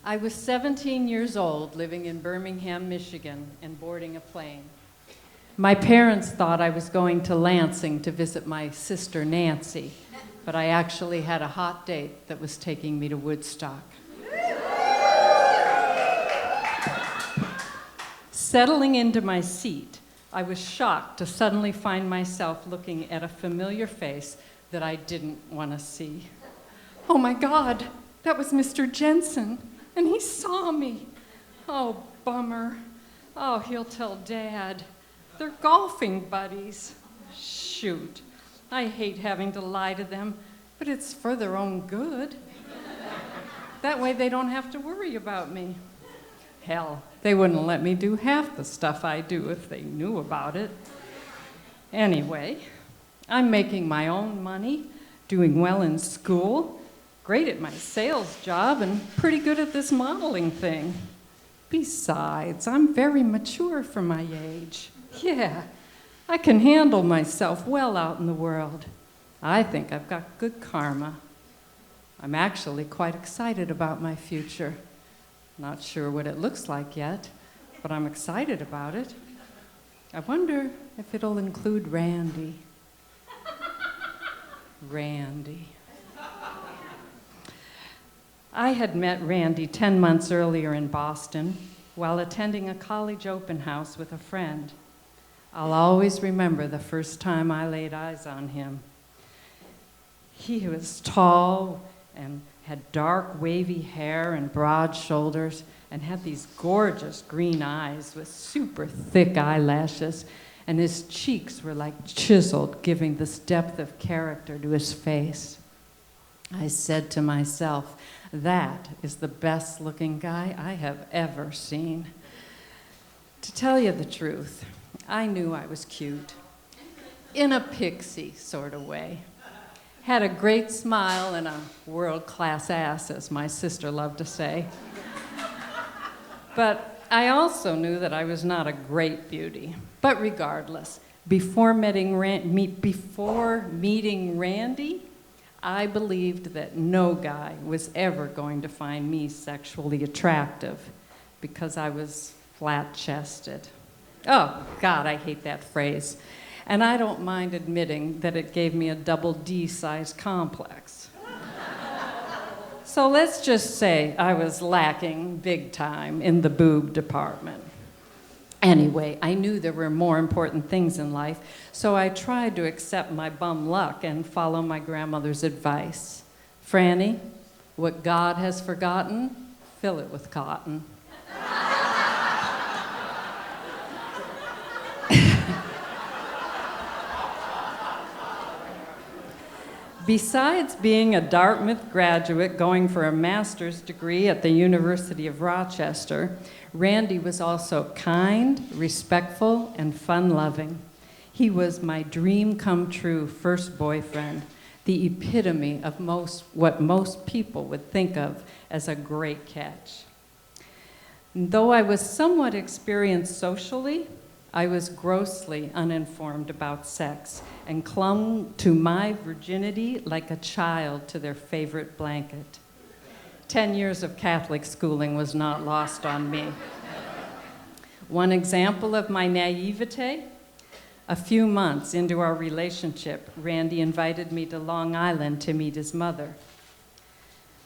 I was 17 years old, living in Birmingham, Michigan, and boarding a plane. My parents thought I was going to Lansing to visit my sister Nancy, but I actually had a hot date that was taking me to Woodstock. Settling into my seat, I was shocked to suddenly find myself looking at a familiar face that I didn't want to see. Oh my God, that was Mr. Jensen, and he saw me. Oh, bummer. Oh, he'll tell Dad. They're golfing buddies. Shoot, I hate having to lie to them, but it's for their own good. That way they don't have to worry about me. Hell, they wouldn't let me do half the stuff I do if they knew about it. Anyway, I'm making my own money, doing well in school, great at my sales job, and pretty good at this modeling thing. Besides, I'm very mature for my age. Yeah, I can handle myself well out in the world. I think I've got good karma. I'm actually quite excited about my future. Not sure what it looks like yet, but I'm excited about it. I wonder if it'll include Randy. Randy. I had met Randy 10 months earlier in Boston while attending a college open house with a friend. I'll always remember the first time I laid eyes on him. He was tall and had dark, wavy hair and broad shoulders and had these gorgeous green eyes with super thick eyelashes, and his cheeks were like chiseled, giving this depth of character to his face. I said to myself, that is the best looking guy I have ever seen. To tell you the truth, I knew I was cute, in a pixie sort of way. Had a great smile and a world-class ass, as my sister loved to say. But I also knew that I was not a great beauty. But regardless, before meeting Randy, I believed that no guy was ever going to find me sexually attractive because I was flat-chested. Oh, God, I hate that phrase. And I don't mind admitting that it gave me a double D-size complex. So let's just say I was lacking big time in the boob department. Anyway, I knew there were more important things in life, so I tried to accept my bum luck and follow my grandmother's advice. Franny, what God has forgotten, fill it with cotton. Besides being a Dartmouth graduate going for a master's degree at the University of Rochester, Randy was also kind, respectful, and fun-loving. He was my dream-come-true first boyfriend, the epitome of what most people would think of as a great catch. Though I was somewhat experienced socially, I was grossly uninformed about sex and clung to my virginity like a child to their favorite blanket. 10 years of Catholic schooling was not lost on me. One example of my naivete, a few months into our relationship, Randy invited me to Long Island to meet his mother.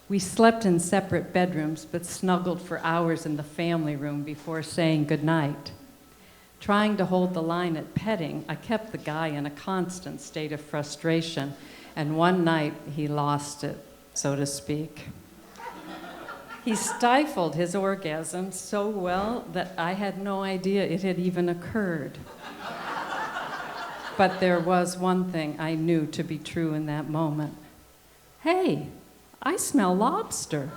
We slept in separate bedrooms, but snuggled for hours in the family room before saying goodnight. Trying to hold the line at petting, I kept the guy in a constant state of frustration, and one night he lost it, so to speak. He stifled his orgasm so well that I had no idea it had even occurred. But there was one thing I knew to be true in that moment. Hey, I smell lobster.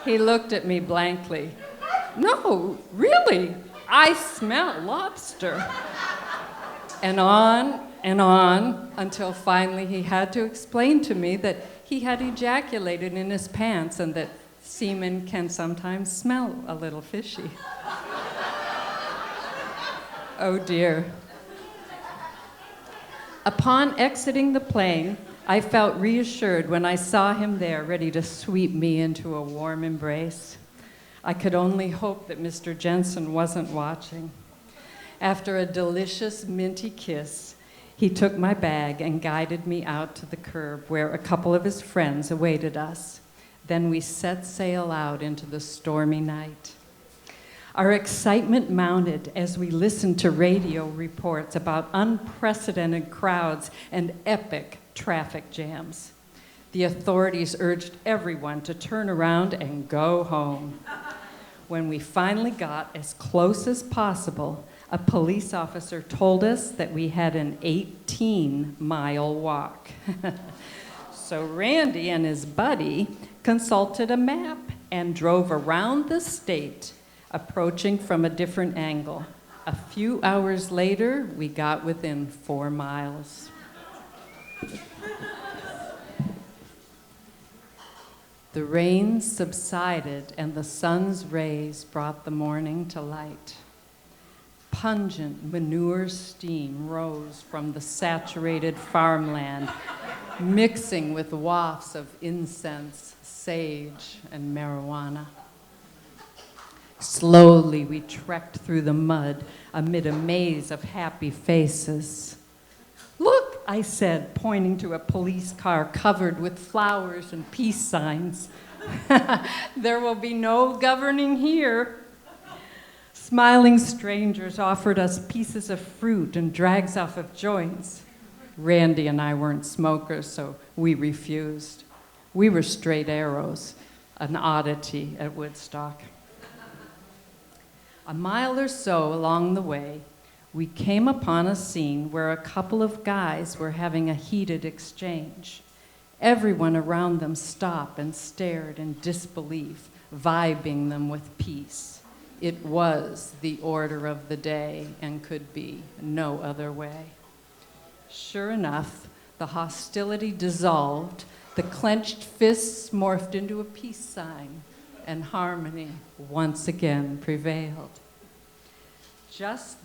He looked at me blankly. No, really, I smell lobster. And on, until finally he had to explain to me that he had ejaculated in his pants and that semen can sometimes smell a little fishy. Oh dear. Upon exiting the plane, I felt reassured when I saw him there, ready to sweep me into a warm embrace. I could only hope that Mr. Jensen wasn't watching. After a delicious, minty kiss, he took my bag and guided me out to the curb where a couple of his friends awaited us. Then we set sail out into the stormy night. Our excitement mounted as we listened to radio reports about unprecedented crowds and epic traffic jams. The authorities urged everyone to turn around and go home. When we finally got as close as possible, a police officer told us that we had an 18-mile walk. So Randy and his buddy consulted a map and drove around the state, approaching from a different angle. A few hours later, we got within 4 miles. The rain subsided and the sun's rays brought the morning to light. Pungent manure steam rose from the saturated farmland, mixing with wafts of incense, sage, and marijuana. Slowly, we trekked through the mud amid a maze of happy faces. "Look," I said, pointing to a police car covered with flowers and peace signs. "There will be no governing here." Smiling strangers offered us pieces of fruit and drags off of joints. Randy and I weren't smokers, so we refused. We were straight arrows, an oddity at Woodstock. A mile or so along the way, we came upon a scene where a couple of guys were having a heated exchange. Everyone around them stopped and stared in disbelief, vibing them with peace. It was the order of the day and could be no other way. Sure enough, the hostility dissolved, the clenched fists morphed into a peace sign, and harmony once again prevailed. Just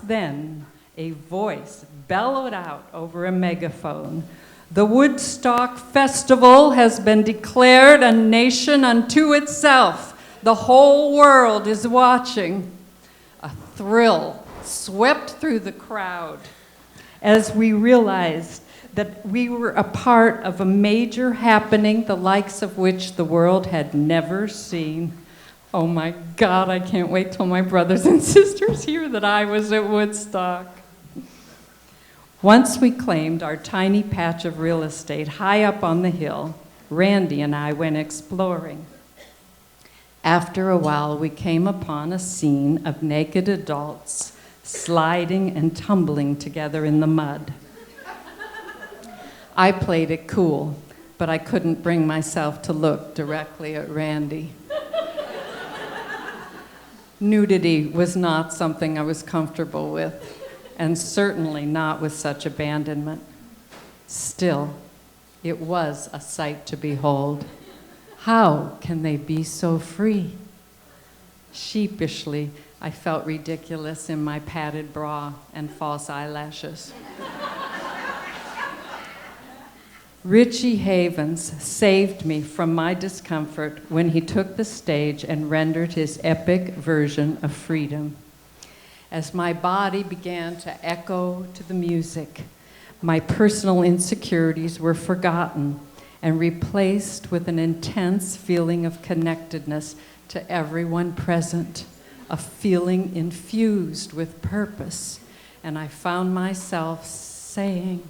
then, a voice bellowed out over a megaphone, "The Woodstock Festival has been declared a nation unto itself. The whole world is watching." A thrill swept through the crowd as we realized that we were a part of a major happening the likes of which the world had never seen. Oh my God, I can't wait till my brothers and sisters hear that I was at Woodstock. Once we claimed our tiny patch of real estate high up on the hill, Randy and I went exploring. After a while, we came upon a scene of naked adults sliding and tumbling together in the mud. I played it cool, but I couldn't bring myself to look directly at Randy. Nudity was not something I was comfortable with, and certainly not with such abandonment. Still, it was a sight to behold. How can they be so free? Sheepishly, I felt ridiculous in my padded bra and false eyelashes. Richie Havens saved me from my discomfort when he took the stage and rendered his epic version of freedom. As my body began to echo to the music, my personal insecurities were forgotten and replaced with an intense feeling of connectedness to everyone present, a feeling infused with purpose. And I found myself saying,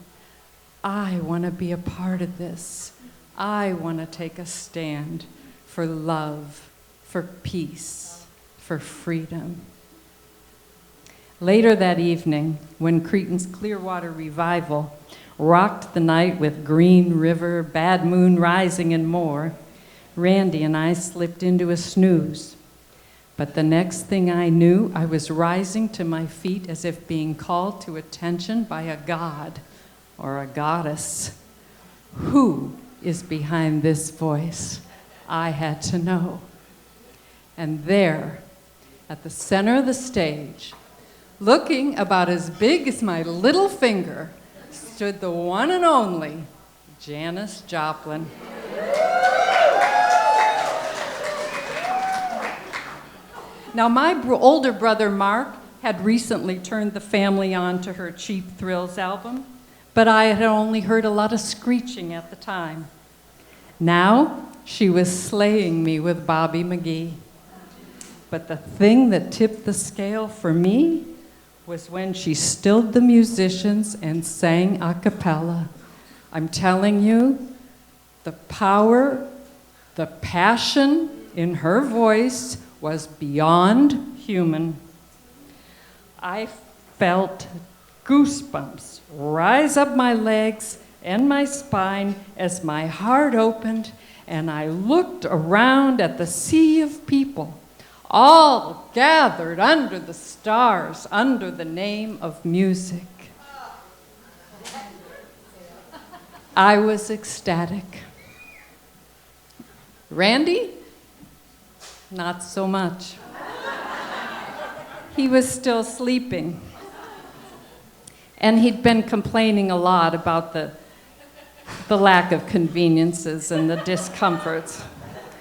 I want to be a part of this. I want to take a stand for love, for peace, for freedom. Later that evening, when Cretan's Clearwater Revival rocked the night with Green River, Bad Moon Rising, and more, Randy and I slipped into a snooze. But the next thing I knew, I was rising to my feet as if being called to attention by a god or a goddess. Who is behind this voice? I had to know. And there, at the center of the stage, Looking about as big as my little finger stood the one and only Janis Joplin. Now, my older brother Mark had recently turned the family on to her Cheap Thrills album, but I had only heard a lot of screeching at the time. Now, she was slaying me with Bobby McGee. But the thing that tipped the scale for me was when she stilled the musicians and sang a cappella. I'm telling you, the power, the passion in her voice was beyond human. I felt goosebumps rise up my legs and my spine as my heart opened and I looked around at the sea of people, all gathered under the stars, under the name of music. I was ecstatic. Randy? Not so much. He was still sleeping. And he'd been complaining a lot about the lack of conveniences and the discomforts.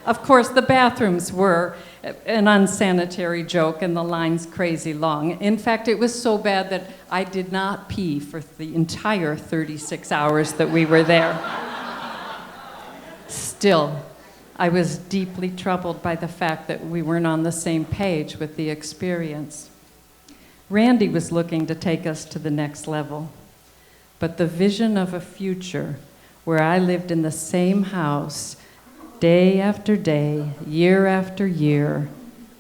Of course, the bathrooms were an unsanitary joke and the lines crazy long. In fact, it was so bad that I did not pee for the entire 36 hours that we were there. Still, I was deeply troubled by the fact that we weren't on the same page with the experience. Randy was looking to take us to the next level, but the vision of a future where I lived in the same house day after day, year after year,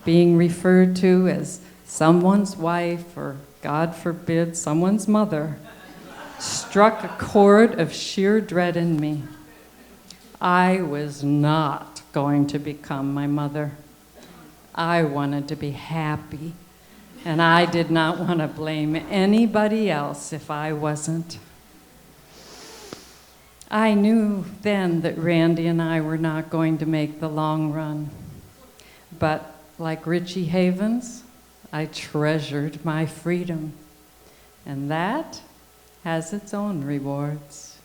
being referred to as someone's wife or, God forbid, someone's mother, struck a chord of sheer dread in me. I was not going to become my mother. I wanted to be happy, and I did not want to blame anybody else if I wasn't. I knew then that Randy and I were not going to make the long run. But like Richie Havens, I treasured my freedom. And that has its own rewards.